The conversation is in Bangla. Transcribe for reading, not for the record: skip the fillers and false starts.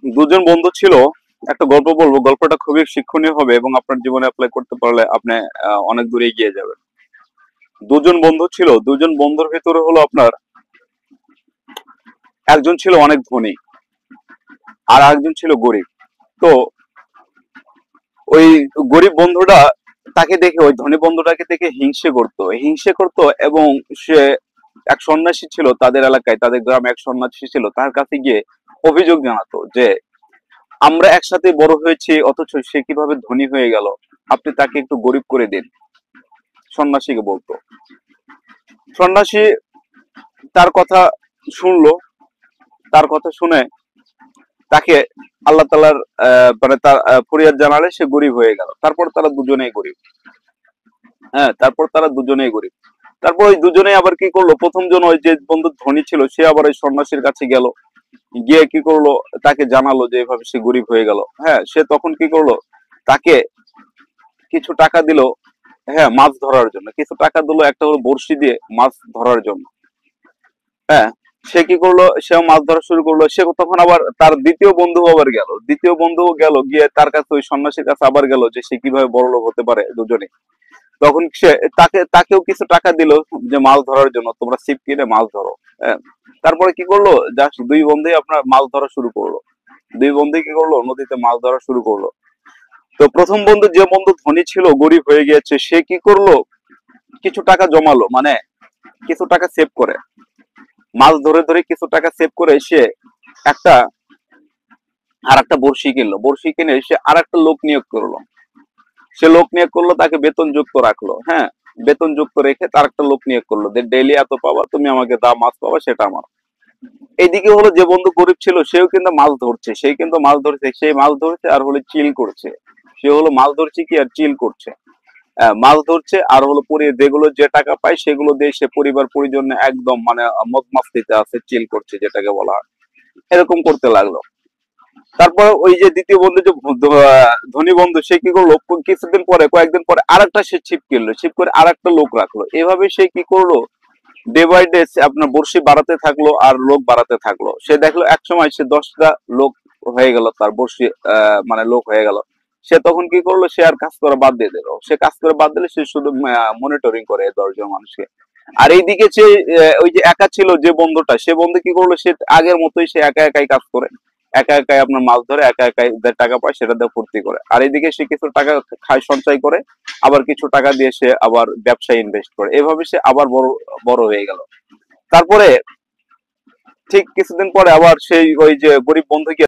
দুজন বন্ধু ছিল। একটা গল্প বলবো, গল্পটা খুবই শিক্ষণীয় হবে এবং আপনার জীবনে অ্যাপ্লাই করতে পারলে আপনি অনেক দূরে এগিয়ে যাবেন। দুজন বন্ধু ছিল, দুজন বন্ধুর ভিতরে হলো আপনার একজন ছিল অনেক ধনী আর একজন ছিল গরিব। তো ওই গরিব বন্ধুটা তাকে দেখে, ওই ধনী বন্ধুটাকে দেখে হিংসে করতো এবং সে এক সন্ন্যাসী ছিল তাদের এলাকায়, তাদের গ্রামে এক সন্ন্যাসী ছিল, তার কাছে গিয়ে অভিযোগ জানাতো যে আমরা একসাথে বড় হয়েছি অথচ সে কিভাবে ধনী হয়ে গেল, আপনি তাকে একটু গরিব করে দিন। সন্ন্যাসীকে বলতো। সন্ন্যাসী তার কথা শুনলো, তার কথা শুনে তাকে আল্লাহ তালার মানে তার ফরিয়াদ জানালে সে গরিব হয়ে গেল। তারপর তারা দুজনেই গরিব। হ্যাঁ, তারপর তারা দুজনেই গরিব। তারপর ওই দুজনেই আবার কি করলো, প্রথম জন ওই যে বন্ধু ধনী ছিল সে আবার ওই সন্ন্যাসীর কাছে গেল, গিয়ে কি করলো, তাকে জানালো যে এভাবে সে গরিব হয়ে গেল। হ্যাঁ, সে তখন কি করলো, তাকে কিছু টাকা দিল। হ্যাঁ, মাছ ধরার জন্য কিছু টাকা দিল, একটা হলো বড়শি দিয়ে মাছ ধরার জন্য। হ্যাঁ, সে কি করলো, সেও মাছ ধরা শুরু করলো। সে তখন আবার তার দ্বিতীয় বন্ধু আবার গেল, দ্বিতীয় বন্ধু গেল গিয়ে তার কাছে, ওই সন্ন্যাসীর কাছে আবার গেল যে সে কিভাবে বড়লোক হতে পারে দুজনে। তখন সে তাকেও কিছু টাকা দিল যে মাছ ধরার জন্য, তোমরা ছিপ কিনে মাছ ধরো। হ্যাঁ, তারপরে কি করলো, জাস্ট দুই বন্ধুই আপনার মাছ ধরা শুরু করলো। দুই বন্ধু কি করলো, নদীতে মাছ ধরা শুরু করলো। তো প্রথম বন্ধু, যে বন্ধু ধনী ছিল গরিব হয়ে গিয়েছে, সে কি করলো, কিছু টাকা জমালো, মানে কিছু টাকা সেভ করে, মাছ ধরে ধরে কিছু টাকা সেভ করে সে একটা আর একটা বড়শি কিনলো। বড়শি কিনে সে আর একটা লোক নিয়োগ করলো। সে লোক নিয়োগ করলো, তাকে বেতন যুক্ত রাখলো। হ্যাঁ, বেতন যুক্ত রেখে তার একটা লোক নিয়োগ করলো যে ডেইলি এত পাবা, তুমি আমাকে দা মাছ পাবা, সেটা আমার। এইদিকে হলো যে বন্ধু গরিব ছিল সেও কিন্তু মাছ ধরছে, সেই কিন্তু মাছ ধরছে, সেই মাছ ধরছে আর হলো চিল করছে। সে হলো মাছ ধরছে কি আর চিল করছে। মাছ ধরছে আর হলো যেগুলো যে টাকা পায় সেগুলো দিয়ে সে পরিবার পরিজন একদম মানে মদ মাস্তিতে আছে, চিল করছে যেটাকে বলা হয়। এরকম করতে লাগলো। তারপর ওই যে দ্বিতীয় বন্ধু, যে ধনী বন্ধু, সে কি করলো, কিছুদিন পরে, কয়েকদিন পরে আরেকটা সে ছিপ কিনলো, ছিপ করে আরেকটা লোক রাখলো। এভাবে সে কি করলো, ডে বাই ডে আপনার বড়শি বাড়াতে থাকলো আর লোক বাড়াতে থাকলো। সে দেখলো এক সময় সে 10টা লোক হয়ে গেল, তার বড়শি মানে লোক হয়ে গেল। সে তখন কি করলো, সে আর কাজ করা বাদ দিয়ে দিল। সে কাজ করে বাদ দিলে সে শুধু মনিটরিং করে 10 জন মানুষকে। আর এইদিকে সে ওই যে একা ছিল যে বন্ধুটা, সে বন্ধু কি করলো, সে আগের মতোই সে একা একাই কাজ করে, একা একাই আপনার মাছ ধরে, একা একাই যে টাকা পায় সেটা দিয়ে ফুর্তি করে। আর এইদিকে সে কিছু টাকা খায়, সঞ্চয় করে, আবার কিছু টাকা দিয়ে সে আবার ব্যবসায় ইনভেস্ট করে। এভাবে সে আবার বড় বড় হয়ে গেল। তারপরে ঠিক কিছুদিন পরে আবার সেই ওই যে গরিব বন্ধুকে